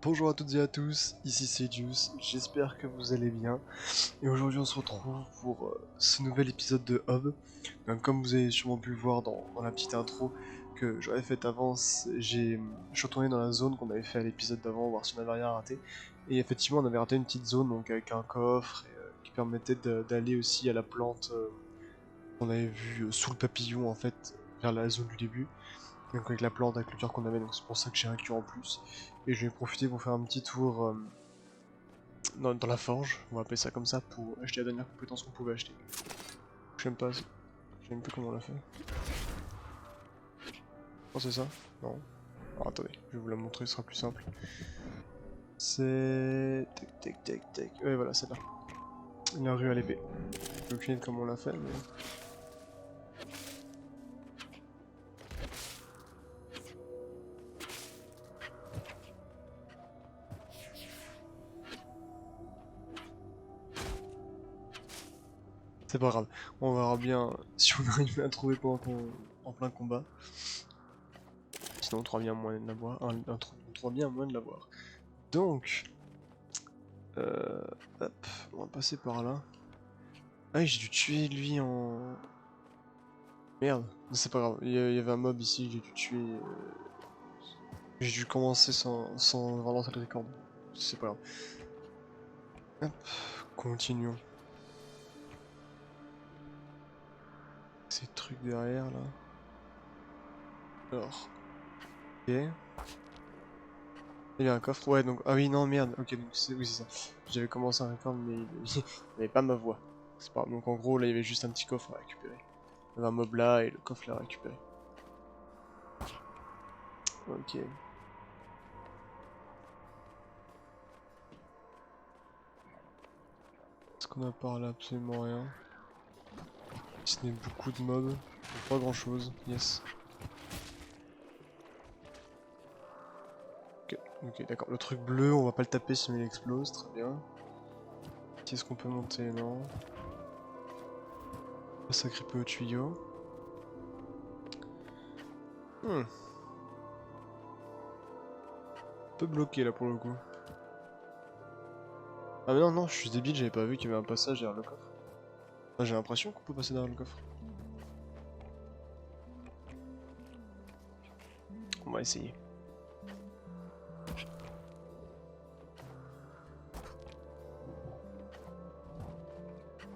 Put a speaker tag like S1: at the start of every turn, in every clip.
S1: Bonjour à toutes et à tous, ici c'est Juice, j'espère que vous allez bien. Et aujourd'hui on se retrouve pour ce nouvel épisode de Hub. Donc, comme vous avez sûrement pu le voir dans la petite intro que j'avais faite avant, je suis retourné dans la zone qu'on avait fait à l'épisode d'avant, voir si on avait rien raté. Et effectivement on avait raté une petite zone donc avec un coffre qui permettait d'aller aussi à la plante qu'on avait vue sous le papillon en fait, vers la zone du début. Donc avec la plante, avec le cœur qu'on avait, donc c'est pour ça que j'ai un cœur en plus. Et je vais profiter pour faire un petit tour dans la forge, on va appeler ça comme ça, pour acheter la dernière compétence qu'on pouvait acheter. Je sais pas, je sais même plus comment on l'a fait. Oh c'est ça? Non. Alors, attendez, je vais vous la montrer, ce sera plus simple. C'est... Tac tac tac tac. Ouais voilà, c'est là. La rue à l'épée. J'ai aucune idée de comment on l'a fait, mais... C'est pas grave, on verra bien si on arrive à la trouver pendant qu'on... en plein combat. Sinon on trouvera bien moyen de l'avoir. On trouvera bien un moyen de l'avoir. Donc... hop, on va passer par là. Ah, j'ai dû tuer lui en... Merde, c'est pas grave, il y avait un mob ici que j'ai dû tuer. J'ai dû commencer sans avoir lancé le record. C'est pas grave. Hop, continuons. Ces trucs derrière là. Alors, ok. Il y a un coffre, ouais donc... Ah oui, non, merde, ok, donc oui, c'est ça. J'avais commencé un record mais il avait pas ma voix. C'est pas grave, donc en gros là il y avait juste un petit coffre à récupérer. Il y avait un mob là et le coffre là à récupérer. Ok. Est-ce qu'on a par là? Absolument rien. Si ce n'est beaucoup de mobs, pas grand chose, yes. Ok, d'accord. Le truc bleu, on va pas le taper sinon il explose, très bien. Qu'est-ce qu'on peut monter? Non. Ça grippe au tuyau. Un peu bloqué là pour le coup. Ah mais non, non, je suis débile, j'avais pas vu qu'il y avait un passage derrière le coffre. Ah, j'ai l'impression qu'on peut passer derrière le coffre. On va essayer.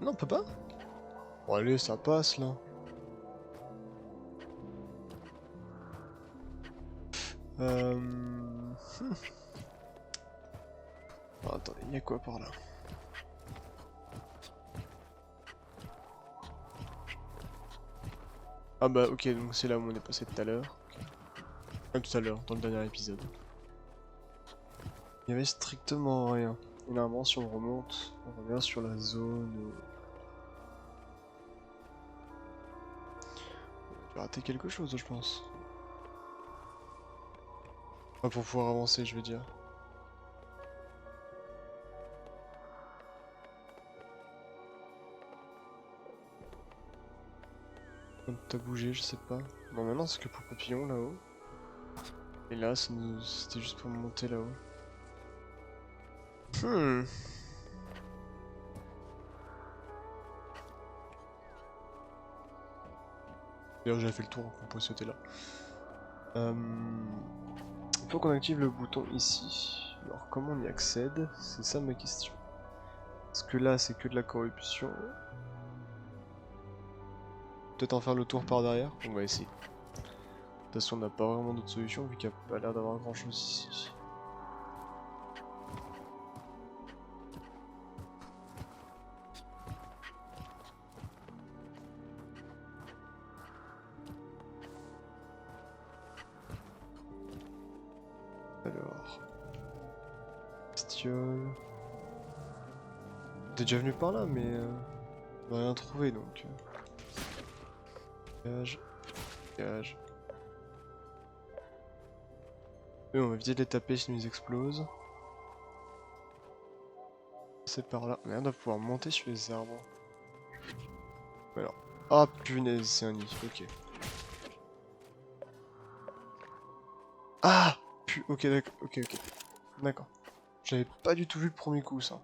S1: Non, on peut pas? Bon allez, ça passe là. Oh, attendez, il y a quoi par là? Ah bah ok, donc c'est là où on est passé tout à l'heure. Tout à l'heure, dans le dernier épisode. Il y avait strictement rien. Et normalement, si on remonte, on revient sur la zone où... J'ai raté quelque chose, je pense. Pas pour pouvoir avancer, je veux dire. T'as bougé, je sais pas. Bon, maintenant c'est que pour papillon là-haut. Et là, c'était juste pour monter là-haut. Hmm. D'ailleurs, j'avais fait le tour, on peut sauter là. Il faut qu'on active le bouton ici. Alors, comment on y accède? C'est ça ma question. Parce que là, c'est que de la corruption. Peut-être en faire le tour par derrière? On va essayer. De toute façon, on n'a pas vraiment d'autre solution vu qu'il n'y a pas l'air d'avoir grand chose ici. Alors... Bestiole... T'es déjà venu par là, mais... on n'a rien trouvé, donc... Gage... Gage... Eux, on va éviter de les taper sinon ils explosent. C'est par là. Merde, on va pouvoir monter sur les arbres. Alors... Ah punaise, c'est un nid, ok. Ah ok, d'accord, ok. D'accord. J'avais pas du tout vu le premier coup, ça.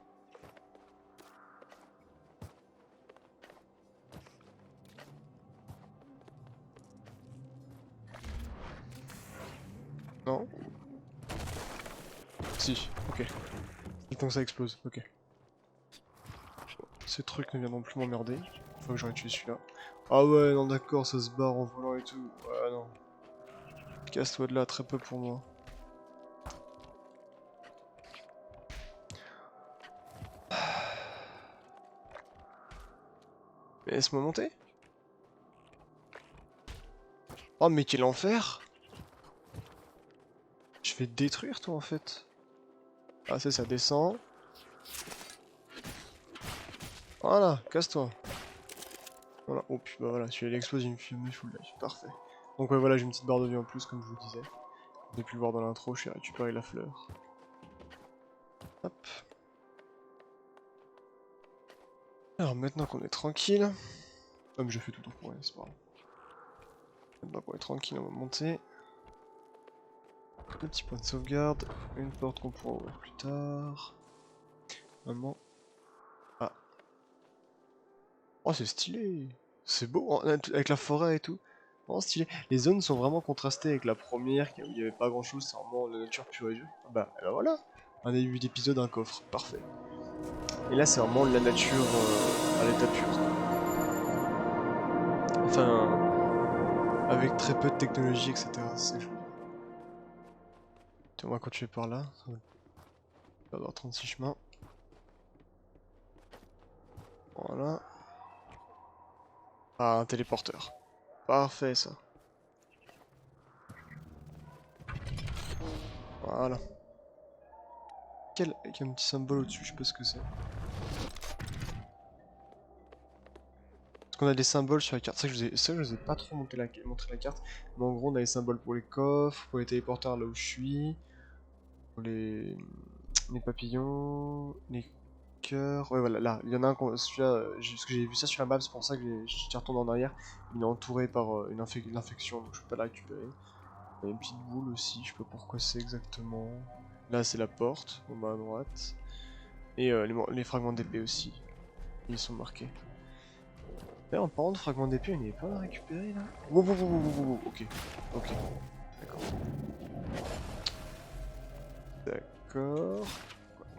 S1: Non? Si, ok. Le temps que ça explose, ok. Ces trucs ne viendront plus m'emmerder. Une fois que j'aurai tué celui-là. Ah ouais, non d'accord, ça se barre en volant et tout. Ouais, non. Casse-toi de là, très peu pour moi. Mais laisse-moi monter. Oh mais quel enfer! Je vais te détruire toi en fait. Ah ça descend. Voilà, casse-toi. Voilà, oh puis bah voilà, celui-là il explose, il me full life, parfait. Donc ouais voilà, j'ai une petite barre de vie en plus comme je vous le disais. Vous avez pu le voir dans l'intro, j'ai récupéré la fleur. Hop. Alors maintenant qu'on est tranquille... Ah mais j'ai fait tout pour rien, c'est pas grave. Maintenant qu'on est tranquille, on va monter. Le petit point de sauvegarde, une porte qu'on pourra ouvrir plus tard. Maman. Ah. Oh c'est stylé. C'est beau, hein, avec la forêt et tout. Oh stylé. Les zones sont vraiment contrastées avec la première, où il n'y avait pas grand chose, c'est vraiment la nature pure et dure. Ah bah alors voilà. Un début d'épisode, un coffre, parfait. Et là c'est vraiment la nature à l'état pur. Enfin, avec très peu de technologie, etc. C'est joli. On va continuer par là. On va avoir 36 chemins. Voilà. Ah, un téléporteur. Parfait ça. Voilà. Avec un petit symbole au-dessus, je sais pas ce que c'est. Parce qu'on a des symboles sur la carte. Ça, je vous ai pas trop montré la carte. Mais en gros, on a les symboles pour les coffres, pour les téléporteurs là où je suis, pour les papillons, les cœurs. Ouais, voilà, là, il y en a un, celui-là, parce que j'ai vu ça sur la map, c'est pour ça que j'étais retourné en arrière. Il est entouré par une infection, donc je peux pas la récupérer. Il y a une petite boule aussi, je sais pas pourquoi c'est exactement. Là, c'est la porte, en bas à droite. Et les fragments d'épée aussi, ils sont marqués. D'ailleurs, en parlant de fragments d'épée, il n'y avait pas à récupérer là. Wow, ok, ok, d'accord. D'accord.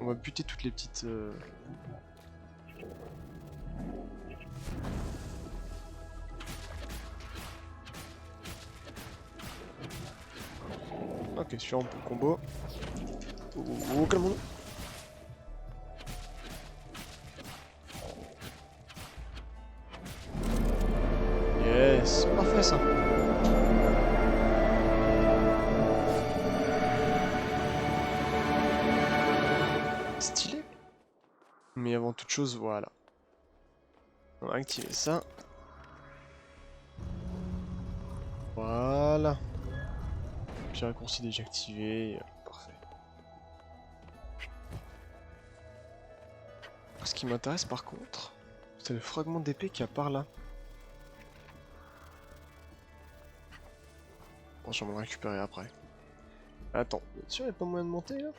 S1: On va buter toutes les petites. Ok, celui-là on peut le combo. Oh, calme-nous. Yes, parfait ça. Stylé. Mais avant toute chose, voilà. On va activer ça. Voilà. Puis raccourci déjà activé. Parfait. Ce qui m'intéresse par contre, c'est le fragment d'épée qu'il y a par là. Bon, je vais m'en récupérer après. Attends, bien sûr, il n'y a pas moyen de monter là?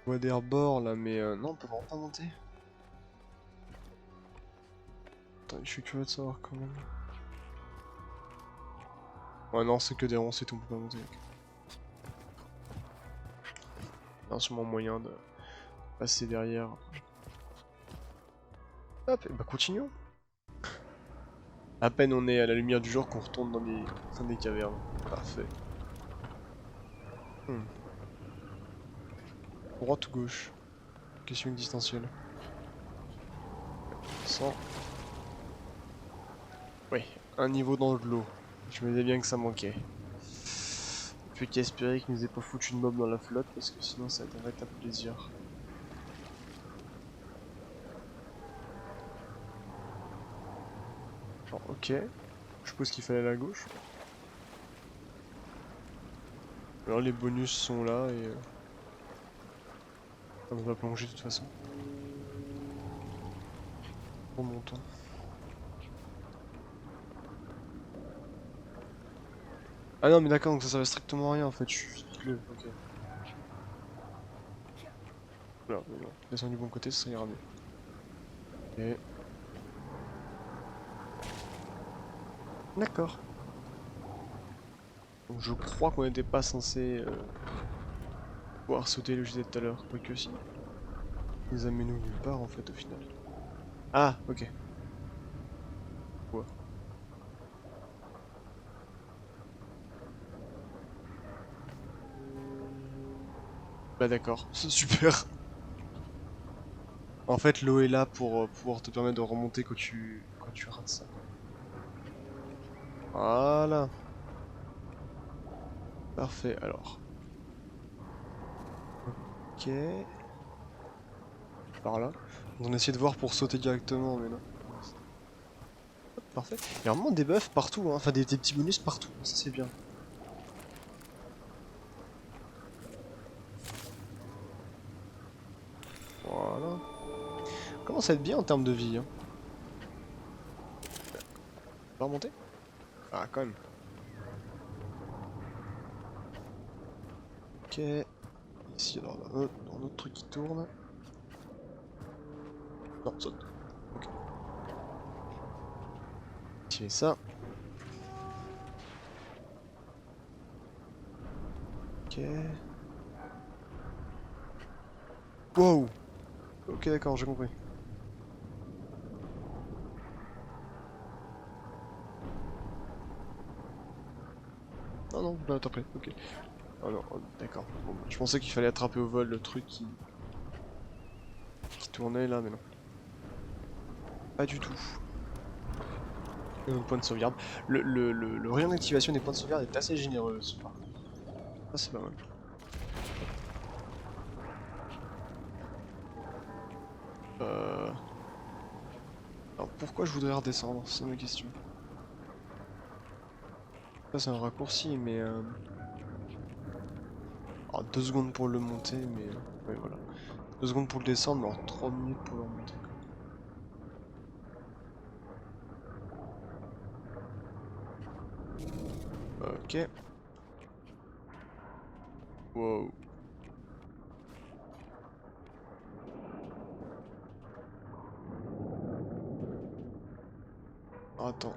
S1: Je vois des rebords là, mais non, on peut vraiment pas monter. Attends, je suis curieux de savoir quand même. Ouais, non, c'est que des ronds, c'est tout, on peut pas monter. Il y a sûrement moyen de passer derrière. Hop, et bah continuons. À peine on est à la lumière du jour qu'on retourne dans des cavernes. Parfait. Droite ou gauche? Question existentielle. 100. Oui, un niveau dans de l'eau. Je me disais bien que ça manquait. Plus qu'à espérer qu'il nous ait pas foutu une mob dans la flotte, parce que sinon ça va être un véritable plaisir. Genre, ok. Je suppose qu'il fallait aller à gauche. Alors les bonus sont là et... on va plonger de toute façon. Remontons. Ah non mais d'accord, donc ça servait strictement à rien en fait, je suis le... Ok. Voilà, mais bon, descends du bon côté, ça ira mieux. Ok. D'accord. Donc je crois qu'on n'était pas censé pouvoir sauter le jet tout à l'heure, quoique si. Il nous amène nulle part en fait au final. Ah, ok. Ouais. Bah d'accord, c'est super. En fait, l'eau est là pour pouvoir te permettre de remonter quand tu rates ça. Voilà. Parfait, alors. Ok. Par là. On essaie de voir pour sauter directement, mais non. Hop, parfait. Il y a vraiment des buffs partout, hein. Enfin des petits bonus partout, ça c'est bien. Voilà. Commence à être bien en termes de vie, hein. Va remonter? Ah, quand même. Ok. Ici, alors, un autre truc qui tourne. Non, saute. Ok. Activer ça. Ok. Wow! Ok, d'accord, j'ai compris. Non, non, bah t'as pris, ok. Oh non, oh, d'accord. Bon, bah, je pensais qu'il fallait attraper au vol le truc qui tournait là, mais non. Pas du tout. Point de sauvegarde. Le rayon d'activation des points de sauvegarde est assez généreux aussi, par contre. Ça, c'est pas mal. Euh... Alors, pourquoi je voudrais redescendre? C'est ma question. Ça, c'est un raccourci, mais... Alors, 2 secondes pour le monter, mais... Ouais, voilà. 2 secondes pour le descendre, mais alors 3 minutes pour le remonter. Ok. Wow. Attends.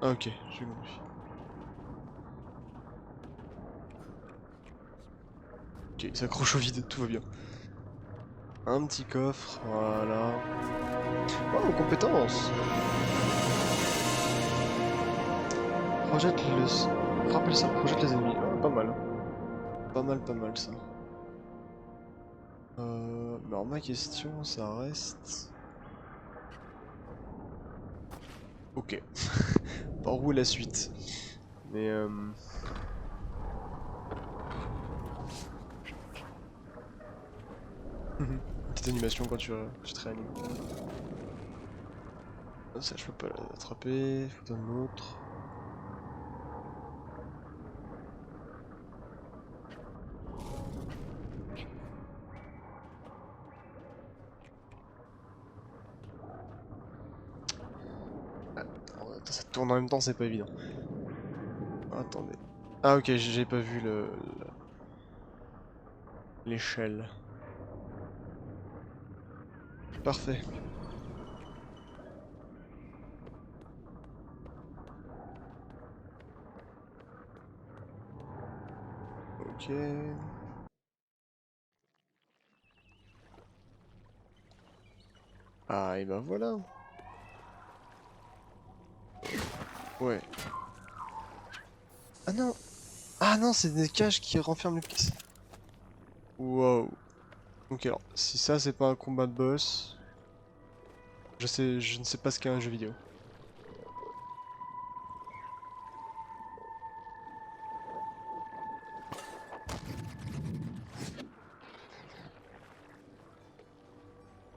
S1: Ah, ok, j'ai compris. Ok, il s'accroche au vide, tout va bien. Un petit coffre, voilà. Oh, compétence! Projette le... Rappelle ça, projette les ennemis. Ah, pas mal. Pas mal ça. Mais alors ma question, ça reste... Ok. Par où est la suite? Mais Une petite animation quand tu te réanimes. Ça, je peux pas l'attraper. Faut un autre. Ah, attends, ça tourne en même temps, c'est pas évident. Attendez. Ah ok, j'ai pas vu l'échelle. Parfait. Ok. Ah, et ben voilà. Ouais. Ah non. Ah non, c'est des cages qui renferment les pixels. Wow. Ok, alors, si ça c'est pas un combat de boss, je ne sais pas ce qu'est un jeu vidéo.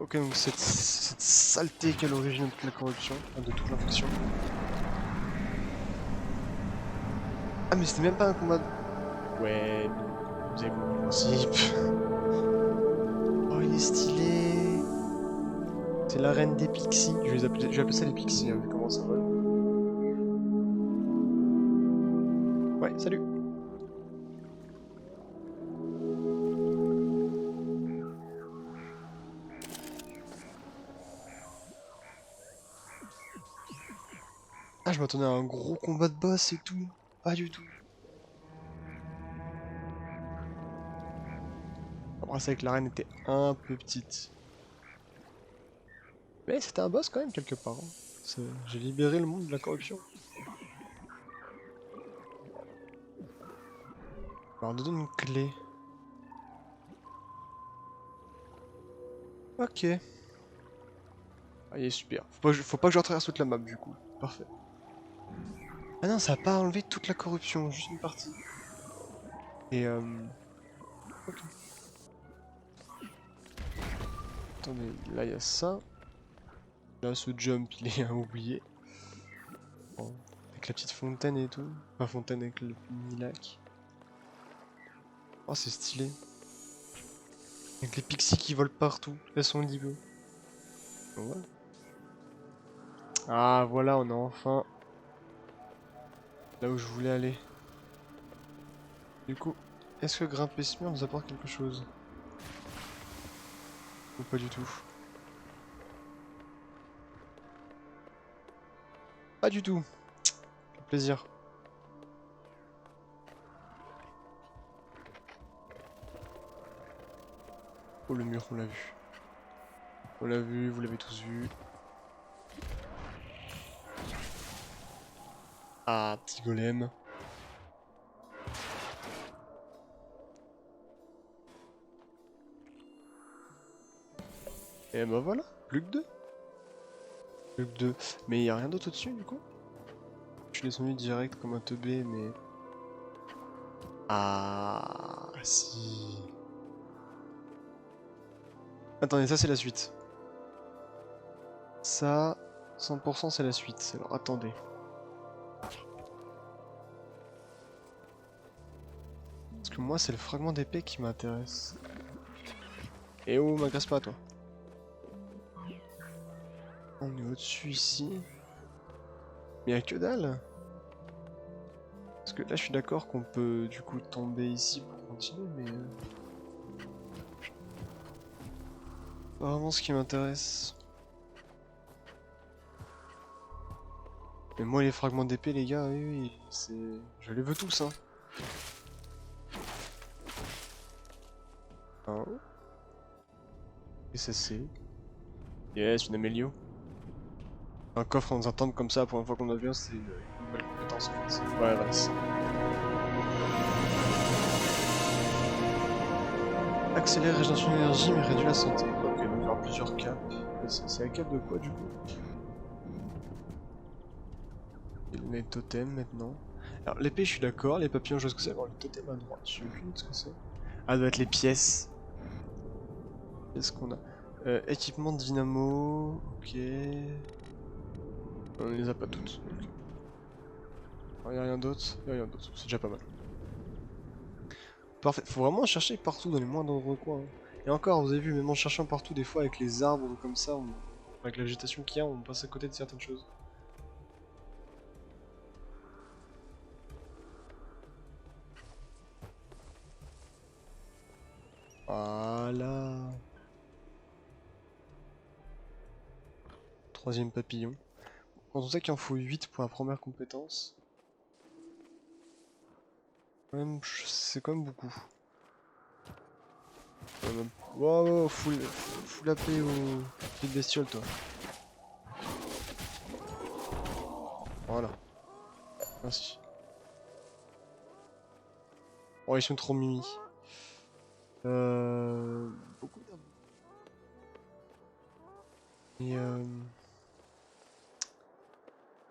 S1: Ok, donc cette saleté qui est à l'origine de toute la corruption, enfin, de toute l'infection. Ah mais c'était même pas un combat de... Ouais, vous avez compris le principe. Oh, il est stylé. C'est la reine des pixies. Je vais appeler ça les pixies, hein, vu comment ça vole. Ouais, Salut. Ah, je m'attendais à un gros combat de boss et tout. Pas du tout. Après, c'est vrai que l'arène était un peu petite. Mais c'était un boss quand même quelque part, hein. J'ai libéré le monde de la corruption. Alors, on nous donne une clé. Ok. Ah, il est super. Faut pas que je retraverse toute la map du coup. Parfait. Ah non, ça a pas enlevé toute la corruption, juste une partie. Et ok. Attendez, là il y a ça. Là ce jump il est à oublier. Bon, avec la petite fontaine et tout. Pas fontaine avec le mini lac. Oh c'est stylé. Avec les pixies qui volent partout. Elles sont libres. Ouais. Ah voilà, on est enfin là où je voulais aller. Du coup, est-ce que grimper ce mur nous apporte quelque chose? Ou pas du tout? Pas du tout. Quel plaisir. Oh le mur, on l'a vu. On l'a vu, vous l'avez tous vu. Ah, petit golem. Et bah voilà, plus que deux. Plus que deux. Mais il y a rien d'autre au-dessus du coup? Je suis descendu direct comme un teubé, mais... Ah, si. Attendez, ça c'est la suite. Ça, 100% c'est la suite. Alors attendez. Parce que moi c'est le fragment d'épée qui m'intéresse. Et oh, m'agresse pas toi. On est au-dessus ici. Mais y'a que dalle. Parce que là je suis d'accord qu'on peut du coup tomber ici pour continuer, mais... pas vraiment ce qui m'intéresse. Mais moi les fragments d'épée les gars, oui, oui, c'est... Je les veux tous hein. Hein. Et ça c'est... Yes, une amélio. Un coffre dans un temple comme ça, pour une fois qu'on a vu, c'est une nouvelle compétence en fait. Ouais, voilà. Accélère régénération d'énergie mais réduit la santé. Ok, donc il y aura plusieurs caps. C'est un cap de quoi du coup? Il y a les totems maintenant. Alors l'épée je suis d'accord, les papillons je vois ce que c'est, alors le totem à droite, je sais aucune idée de ce que c'est. Ah, ça doit être les pièces. Qu'est-ce qu'on a? Équipement de dynamo, ok. On les a pas toutes. Okay. Il y a rien d'autre, y a rien d'autre, c'est déjà pas mal. Parfait, faut vraiment chercher partout dans les moindres recoins, hein. Et encore, vous avez vu, même en cherchant partout, des fois avec les arbres comme ça, avec la végétation qu'il y a, on passe à côté de certaines choses. Voilà. Troisième papillon. Quand on sait qu'il en faut 8 pour la première compétence, c'est quand même beaucoup. Wow, wow, full AP au petite bestiole, toi. Voilà. Merci. Oh, ils sont trop mimi. Beaucoup d'arbres. Et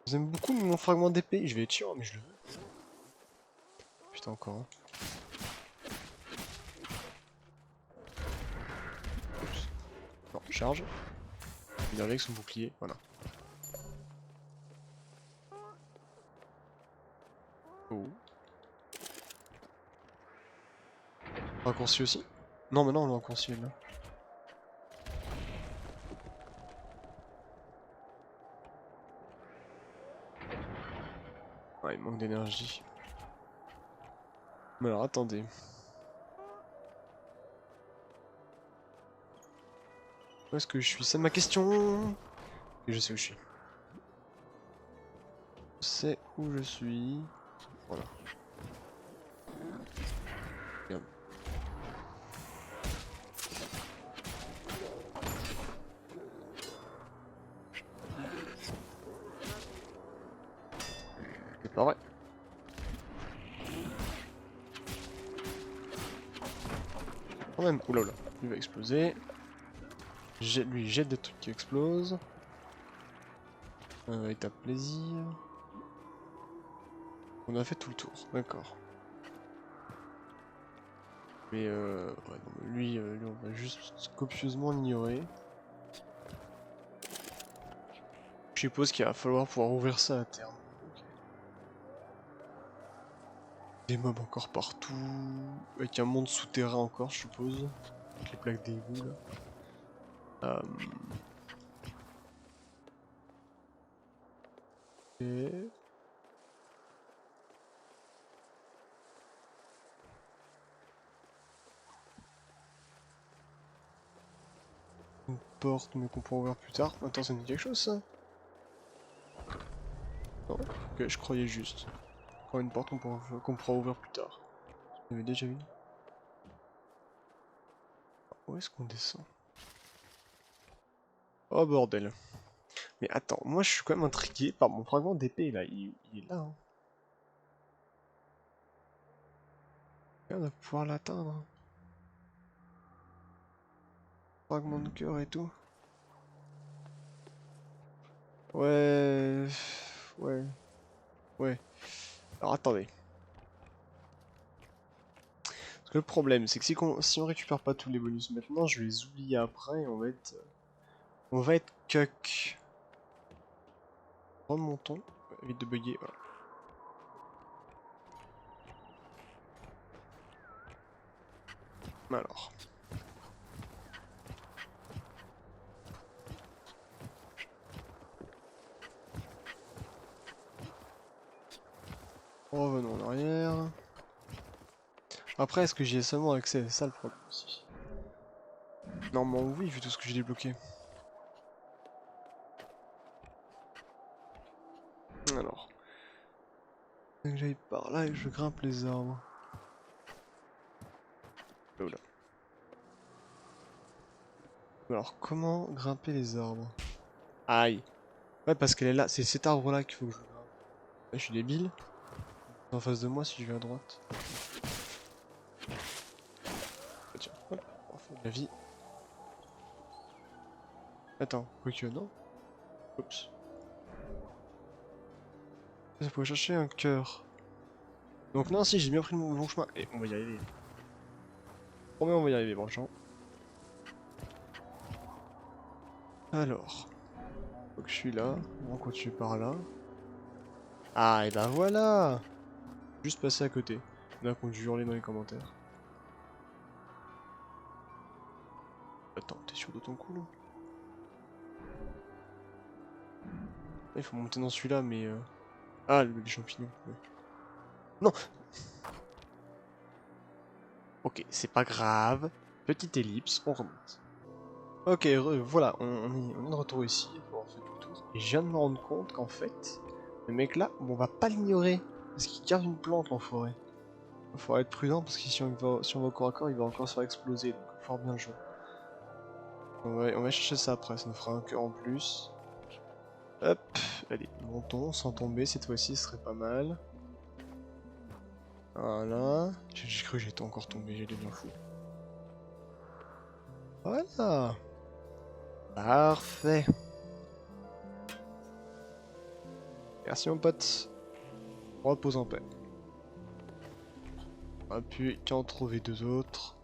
S1: j'aime beaucoup mon fragment d'épée. Je vais être chiant, mais je le veux. Putain, encore un. Oups. Non, charge. Il est avec son bouclier, voilà. Oh. Raccourci aussi? Non, mais non, le raccourci est là. Ouais, il manque d'énergie. Mais alors attendez. Où est-ce que je suis? C'est ma question. Et je sais où je suis. Je sais où je suis. Voilà. Regarde. C'est pas vrai. Quand même. Oula oula. Il va exploser. Lui jette des trucs qui explosent. Il tape plaisir. On a fait tout le tour, d'accord. Mais ouais, non, mais lui, on va juste copieusement l'ignorer. Je suppose qu'il va falloir pouvoir ouvrir ça à terme. Okay. Des mobs encore partout, avec un monde souterrain encore, je suppose. Avec les plaques d'égout là. Et... une porte, mais qu'on pourra ouvrir plus tard. Attends, ça me dit quelque chose ça? Non, ok, je croyais juste. Encore une porte qu'on pourra ouvrir plus tard. On avait déjà une. Où est-ce qu'on descend? Oh bordel. Mais attends, moi je suis quand même intrigué par mon fragment d'épée là, il est là. Hein. On va pouvoir l'atteindre. Fragment de cœur et tout. Ouais. Ouais. Ouais. Alors attendez. Parce que le problème, c'est que si on récupère pas tous les bonus maintenant, je vais les oublier après et on va être. On va être cuck. Remontons. Évite de bugger, voilà. Alors. Revenons en arrière. Après, est-ce que j'y ai seulement accès? C'est ça le problème aussi. Normalement, oui, vu tout ce que j'ai débloqué. Alors. Donc j'aille par là et que je grimpe les arbres. Oula. Alors, comment grimper les arbres? Aïe. Ouais, parce qu'elle est là. C'est cet arbre-là qu'il faut que je grimpe. Là, je suis débile. En face de moi si je vais à droite. Ah, tiens, hop, on fait de la vie. Attends, quoique non. Oups. Ça pourrait chercher un cœur. Donc non, si, j'ai bien pris le bon chemin. Et on va y arriver. Promets, on va y arriver, branchant. Alors. Donc je suis là. On continue par là. Ah, et ben voilà. Juste passer à côté. On a dû hurler dans les commentaires. Attends, t'es sûr de ton coup là? Il faut monter dans celui-là, mais... Ah, les champignons. Ouais. Non. Ok, c'est pas grave. Petite ellipse, on remonte. Ok, voilà, on est de retour ici, on fait tout le tour. Et je viens de me rendre compte qu'en fait, le mec là, on va pas l'ignorer. Parce qu'il garde une plante, l'enfoiré. Il faut être prudent, parce que si on va au corps à corps, il va encore se faire exploser. Donc il faut bien le jouer. On va chercher ça après, ça nous fera un cœur en plus. Hop, allez, montons, sans tomber, cette fois-ci, ce serait pas mal. Voilà. J'ai cru que j'étais encore tombé, j'ai bien fou. Voilà. Parfait. Merci mon pote. Repose en paix. On va plus qu'en trouver deux autres.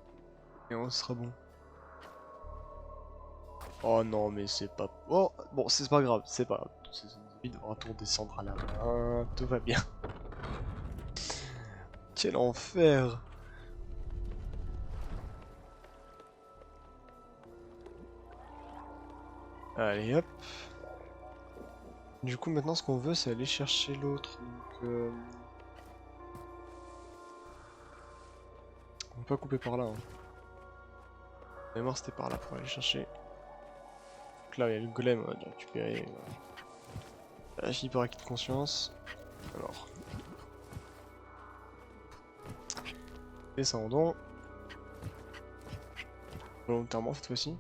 S1: Et on sera bon. Oh non mais c'est pas... Oh bon c'est pas grave, c'est pas grave. Il devra tout redescendre à la main, tout va bien. Quel enfer. Allez hop. Du coup maintenant ce qu'on veut c'est aller chercher l'autre. Donc peut pas couper par là. Hein. La mémoire c'était par là pour aller chercher. Donc là il y a le golem, on va déjà récupérer. La fille par acquis de conscience. Alors. Descendons. Volontairement cette fois-ci.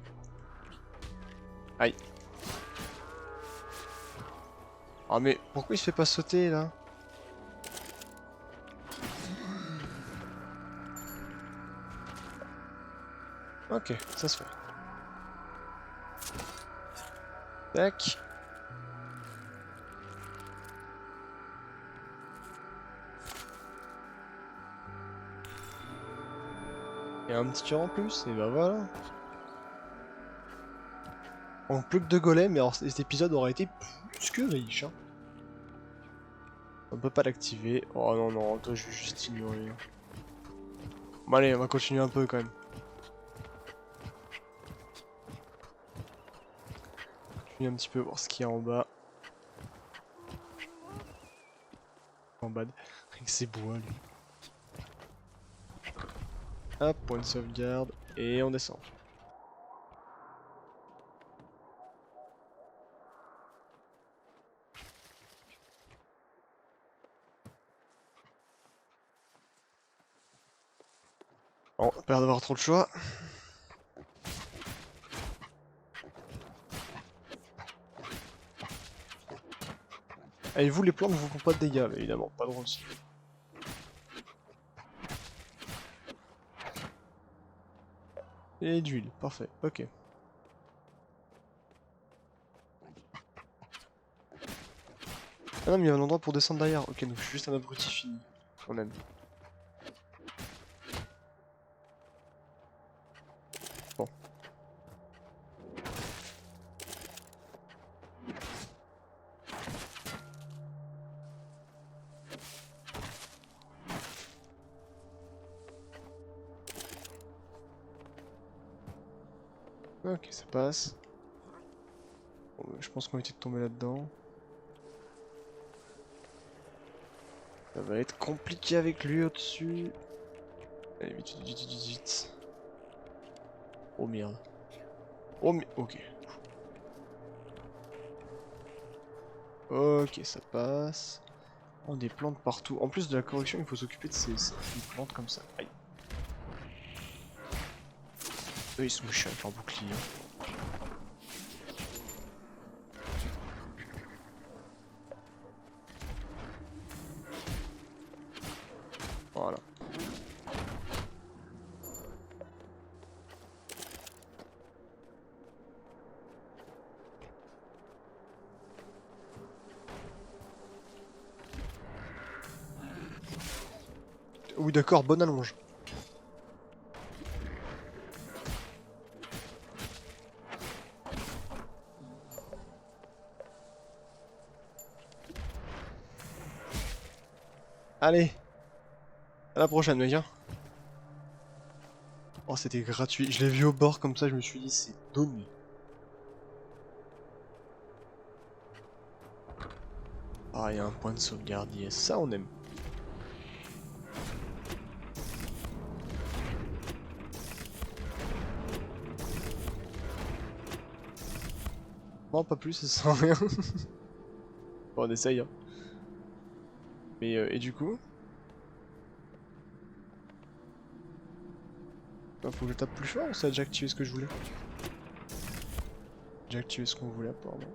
S1: Aïe. Ah mais pourquoi il se fait pas sauter là? Ok, ça se fait. Tac. Et un petit cœur en plus, et bah voilà. On plus que 2 golems, mais alors cet épisode aura été plus que riche. Hein. On peut pas l'activer. Oh non, non, toi je vais juste ignorer. Bon allez, on va continuer un peu quand même. Continuer un petit peu, voir ce qu'il y a en bas. En bas, avec ses bois lui. Hop, point de sauvegarde, et on descend. Bon, peur d'avoir trop de choix. Et vous les plantes vous font pas de dégâts, mais évidemment, pas drôle aussi. Et d'huile, parfait, ok. Ah non mais il y a un endroit pour descendre derrière, ok donc je suis juste un abruti fini. On aime. Bon. Ok, ça passe. Bon, je pense qu'on va éviter de tomber là-dedans. Ça va être compliqué avec lui au-dessus. Allez, vite, vite, vite, vite, vite. Oh merde. Oh mais... Ok. Ok, ça passe. Oh, des plantes partout. En plus de la correction, il faut s'occuper de ces plantes comme ça. Aïe. Eux, ils sont chiants avec leur bouclier. Voilà. Oui d'accord, bonne allonge. Allez. À la prochaine mec hein. Oh c'était gratuit, je l'ai vu au bord comme ça, je me suis dit c'est donné. Ah il y a un point de sauvegarde, yes, ça on aime. Non pas plus, ça sert à rien. Bon on essaye hein. Mais et du coup faut que je tape plus fort ou ça a déjà activé ce que je voulais? J'ai activé ce qu'on voulait apparemment.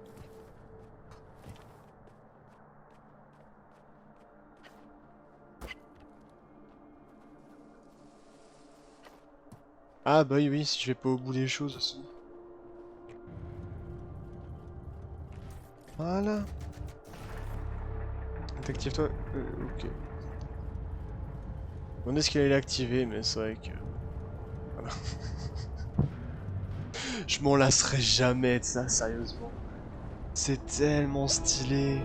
S1: Ah bah oui, oui, si je vais pas au bout des choses aussi. Voilà. Active-toi. Ok. On est ce qu'il allait l'activer, mais c'est vrai que... Voilà. Je m'en lasserai jamais de ça, sérieusement. C'est tellement stylé.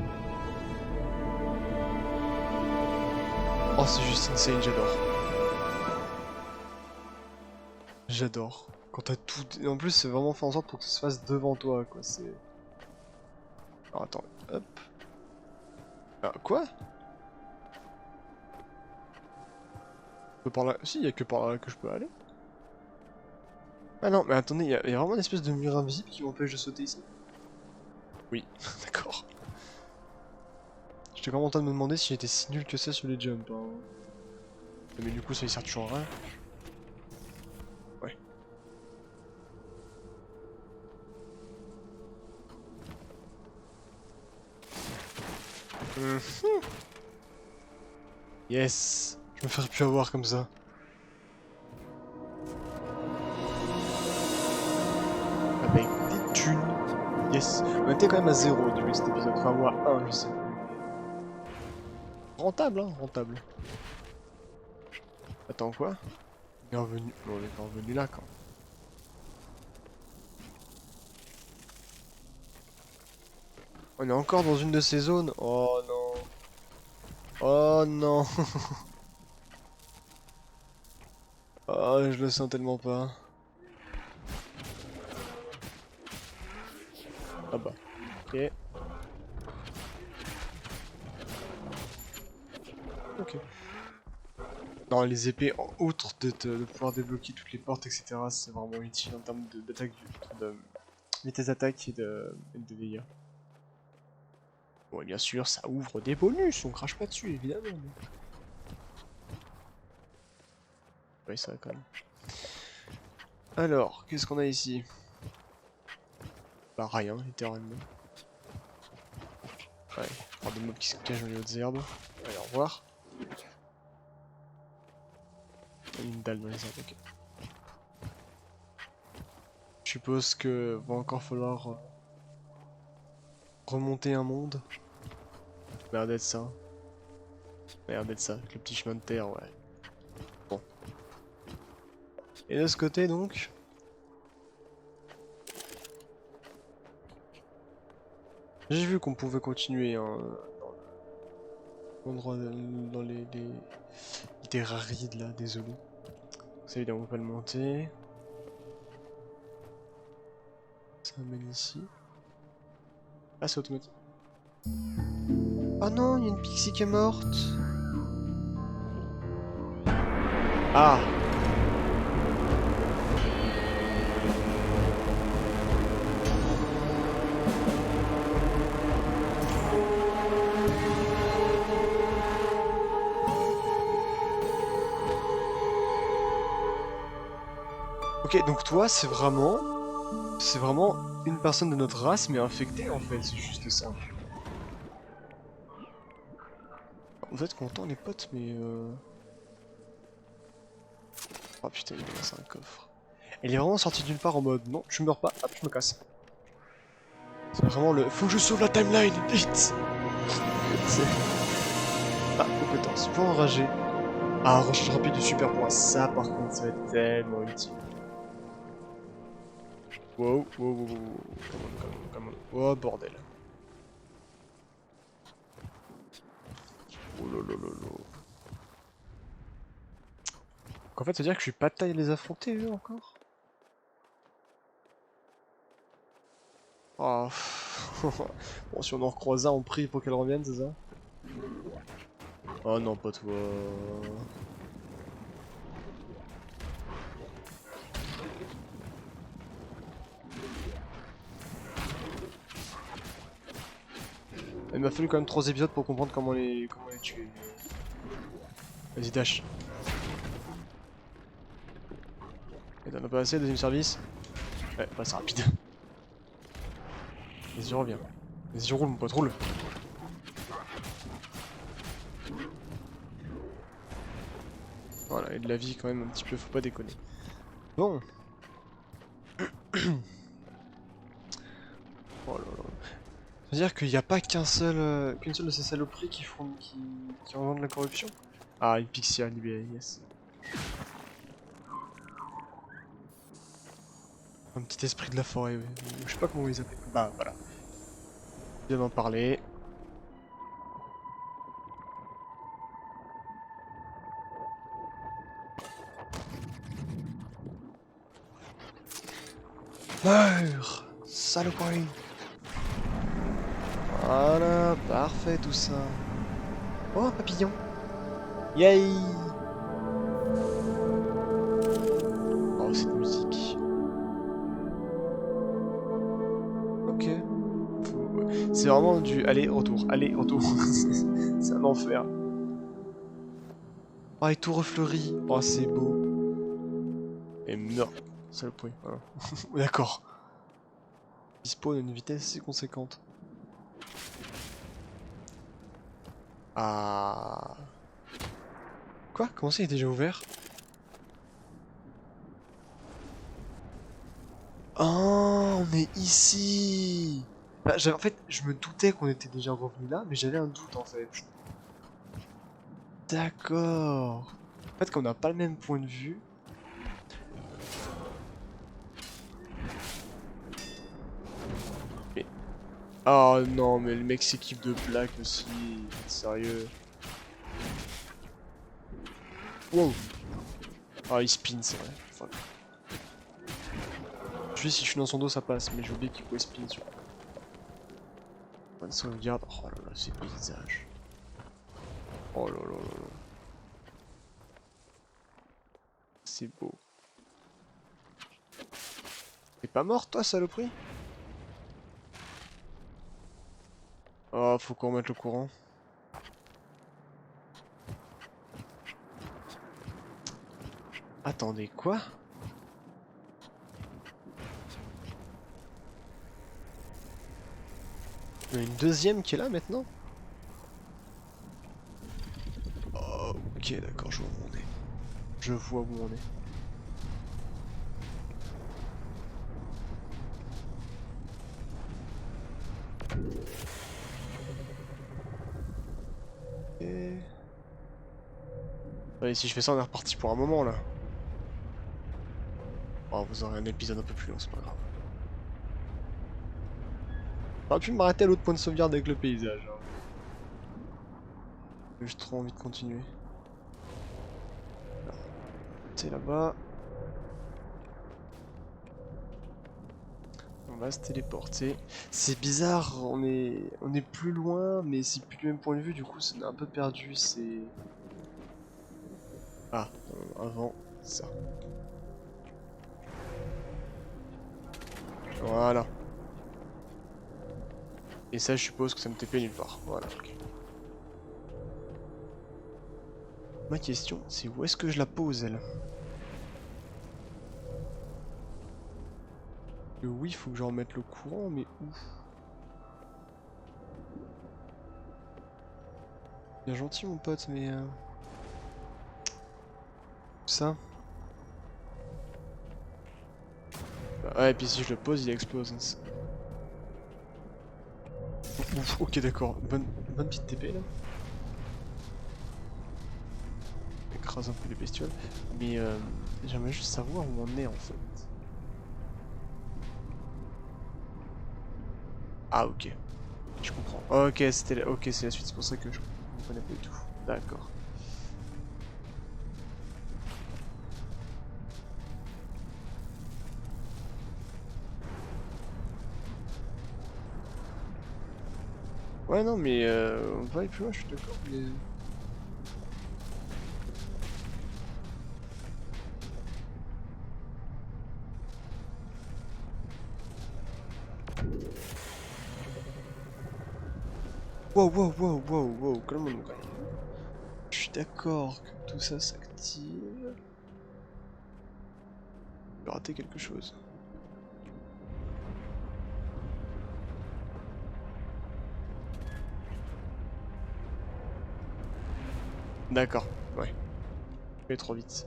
S1: Oh, c'est juste insane, j'adore. J'adore. Quand t'as tout... Et en plus, c'est vraiment fait en sorte pour que ça se fasse devant toi, quoi. C'est... Alors, attends. Hop. Ah, quoi? peux par là... Si, il y a que par là que je peux aller. Ah non, mais attendez, il y a vraiment une espèce de mur invisible qui m'empêche de sauter ici. Oui, d'accord. J'étais vraiment en train de me demander si j'étais si nul que ça sur les jumps. Hein. Mais du coup, ça y sert toujours à rien. Ouais. Yes, je me ferai plus avoir comme ça. Avec des thunes. Yes. On était quand même à 0 au début de cet épisode. Enfin, moi, 1, je sais. Rentable, hein, rentable. Attends, quoi? On est revenu... Bon, on est pas revenu là, quand. On est encore dans une de ces zones. Oh non. Oh non. Oh, je le sens tellement pas. Ah bah. Ok. Ok. Non, les épées, outre de pouvoir débloquer toutes les portes, etc., c'est vraiment utile en termes d'attaque, de vitesse d'attaque et de dégâts. Bon, et bien sûr, ça ouvre des bonus, on crache pas dessus, évidemment. Mais... oui, ça va quand même. Alors, qu'est-ce qu'on a ici? Bah, rien, littéralement. Ouais, il y a des mobs qui se cachent dans les hautes herbes. Allez, au revoir. Une dalle dans les herbes, ok. Je suppose que va encore falloir remonter un monde. L'air d'être ça. L'air d'être ça, avec le petit chemin de terre, ouais. Bon. Et de ce côté, donc... j'ai vu qu'on pouvait continuer hein, dans l'endroit, dans les terrarides là, désolé. Ça évidemment on peut le monter. Ça mène ici. Ah c'est automatique. Oh non, il y a une pixie qui est morte. Ah. Ok, donc toi, c'est vraiment une personne de notre race, mais infectée en fait, c'est juste ça. Vous êtes content les potes, mais oh putain, il me laisse un coffre. Elle est vraiment sortie d'une part en mode, non, je meurs pas, hop, je me casse. C'est vraiment le, faut que je sauve la timeline, vite. Ah, compétence, pour enrager. Ah, recharge rapide du super point, ça par contre, ça va être tellement utile. Wow, wow, wow, wow, come on. Oh bordel. Oh lolololo. Donc en fait, ça veut dire que je suis pas de taille à les affronter, eux, encore? Oh. Bon, si on en recroise un, on prie pour qu'elle revienne, c'est ça? Oh non, pas toi. Il m'a fallu quand même 3 épisodes pour comprendre comment les tuer. Vas-y, dash. Et t'en as pas assez, deuxième service? Ouais, pas assez rapide. Vas-y, reviens. Vas-y, roule, mon pote, roule. Voilà, et de la vie quand même un petit peu, faut pas déconner. Bon. Oh là là. C'est-à-dire qu'il n'y a pas qu'une seule de ces saloperies qui revendent la corruption? Ah, une pixie à libérer, yes. Un petit esprit de la forêt, ouais. Je sais pas comment ils appellent. Bah voilà. Je viens d'en parler. Meurs! Saloperie! Voilà, parfait tout ça. Oh, un papillon! Yay! Waouh, cette musique. Ok. C'est vraiment du aller-retour, aller-retour. C'est un enfer. Oh, et tout refleuri. Oh, c'est beau. Et meurt. C'est le bruit, voilà. D'accord. Il spawn à une vitesse assez conséquente. Ah. Quoi? Comment ça, il est déjà ouvert? Oh, on est ici. Bah, en fait, je me doutais qu'on était déjà revenu là, mais j'avais un doute en fait. D'accord. En fait, comme on n'a pas le même point de vue. Mais... Oh non, mais le mec s'équipe de blagues aussi. Sérieux. Wow. Ah, il spin, c'est vrai. Enfin, si je suis dans son dos, ça passe, mais j'ai oublié qu'il pouvait spin sur. Bonne sauvegarde. Oh là là, ces paysages. Oh là là là là. C'est beau. T'es pas mort, toi, saloperie? Oh, faut qu'on remette le courant. Attendez, quoi? Il y en a une deuxième qui est là maintenant? Oh, ok, d'accord, je vois où on est. Je vois où on est. Et... Ouais, si je fais ça, on est reparti pour un moment là. Oh, vous aurez un épisode un peu plus long, c'est pas grave. J'aurais pu m'arrêter à l'autre point de sauvegarde avec le paysage. Hein. J'ai juste trop envie de continuer. C'est là-bas. On va se téléporter. C'est bizarre, on est plus loin, mais c'est plus du même point de vue, du coup ça a un peu perdu, c'est... Ah, avant, ça. Voilà. Et ça, je suppose que ça me TP nulle part. Voilà. Ok. Ma question, c'est où est-ce que je la pose, elle? Oui, il faut que je remette le courant, mais où? Bien gentil, mon pote, mais... Ça? Bah, ouais, et puis si je le pose, il explose. Hein, ouf, ok, d'accord. Bonne petite TP, là. Écrase un peu les bestioles. Mais j'aimerais juste savoir où on est, en fait. Ah, ok. Je comprends. Ok, ok, c'est la suite, c'est pour ça que je ne connais pas du tout. D'accord. Ouais, non, mais on va aller plus loin, je suis d'accord, mais... Wow, wow, wow, wow, wow, calme-nous. Je suis d'accord que tout ça s'active. J'ai raté quelque chose. D'accord, ouais. Je vais trop vite.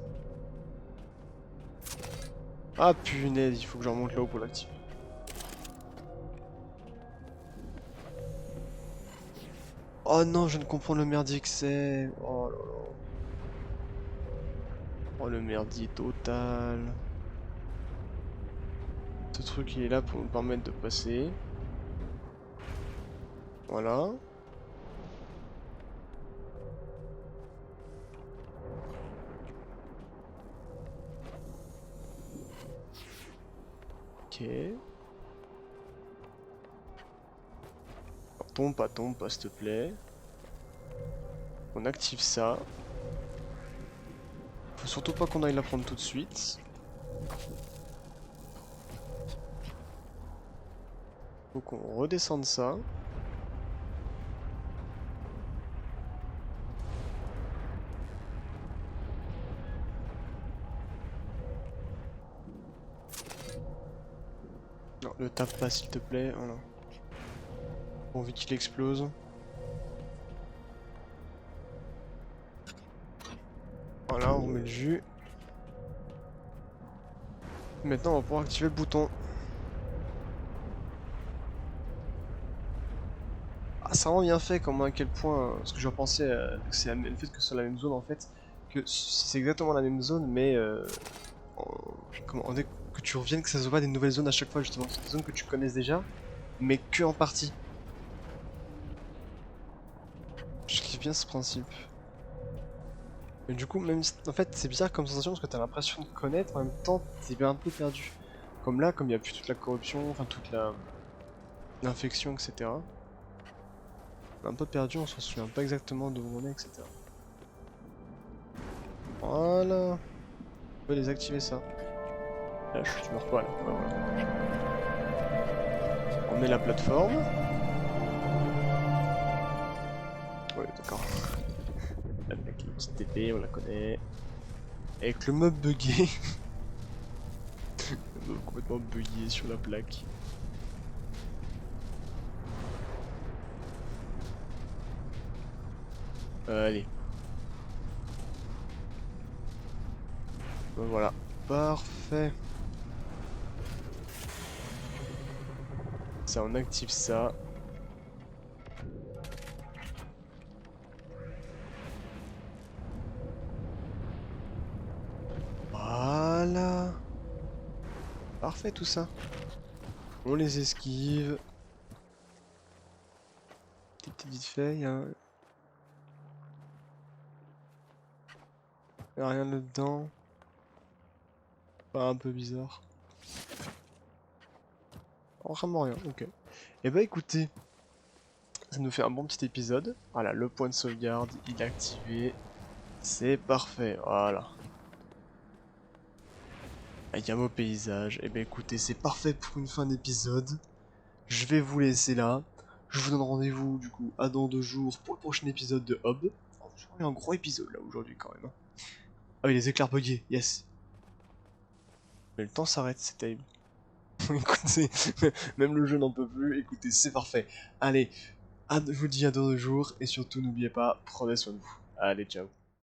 S1: Ah punaise, il faut que je remonte là-haut pour l'activer. Oh non, je ne comprends le merdier que c'est. Oh là là. Oh le merdier total. Ce truc il est là pour nous permettre de passer. Voilà. Ok. Alors, tombe pas, s'il te plaît. On active ça. Faut surtout pas qu'on aille la prendre tout de suite. Faut qu'on redescende ça. Non, le tape pas s'il te plaît. Voilà. J'ai envie qu'il explose. Voilà, on remet le jus. Maintenant, on va pouvoir activer le bouton. Ah, ça rend bien fait, comment à quel point. Parce que je repensais que c'est le fait que ce soit la même zone en fait. Que c'est exactement la même zone, mais. Que tu reviennes, que ça soit pas des nouvelles zones à chaque fois, justement. C'est des zones que tu connaisses déjà, mais que en partie. Je kiffe bien ce principe. Mais du coup, même en fait, c'est bizarre comme sensation parce que t'as l'impression de connaître, en même temps, t'es bien un peu perdu. Comme là, comme il n'y a plus toute la corruption, enfin toute la l'infection, etc. On est un peu perdu, on s'en souvient pas exactement d'où on est, etc. Voilà. On peut désactiver ça. Là, tu meurs pas là. Ouais, voilà. On met la plateforme. Ouais, d'accord. Avec le petit épée, on la connaît. Avec le mob buggé. Le mob complètement buggé sur la plaque. Allez. Ben voilà. Parfait. Ça, on active ça. Voilà. Parfait tout ça. On les esquive. Vite fait, y a rien là-dedans. Pas un peu bizarre. Oh, vraiment rien, ok. Et bah écoutez, ça nous fait un bon petit épisode. Voilà, le point de sauvegarde, il est activé. C'est parfait, voilà. Avec un beau paysage. Et bah écoutez, c'est parfait pour une fin d'épisode. Je vais vous laisser là. Je vous donne rendez-vous du coup à dans 2 jours pour le prochain épisode de Hob. Oh, je crois qu'il y a un gros épisode là aujourd'hui quand même. Ah oui, les éclairs buggés, yes. Mais le temps s'arrête, c'est terrible. Écoutez, même le jeu n'en peut plus. Écoutez, c'est parfait. Allez, je vous dis à dans 2 jours et surtout n'oubliez pas, prenez soin de vous. Allez, ciao.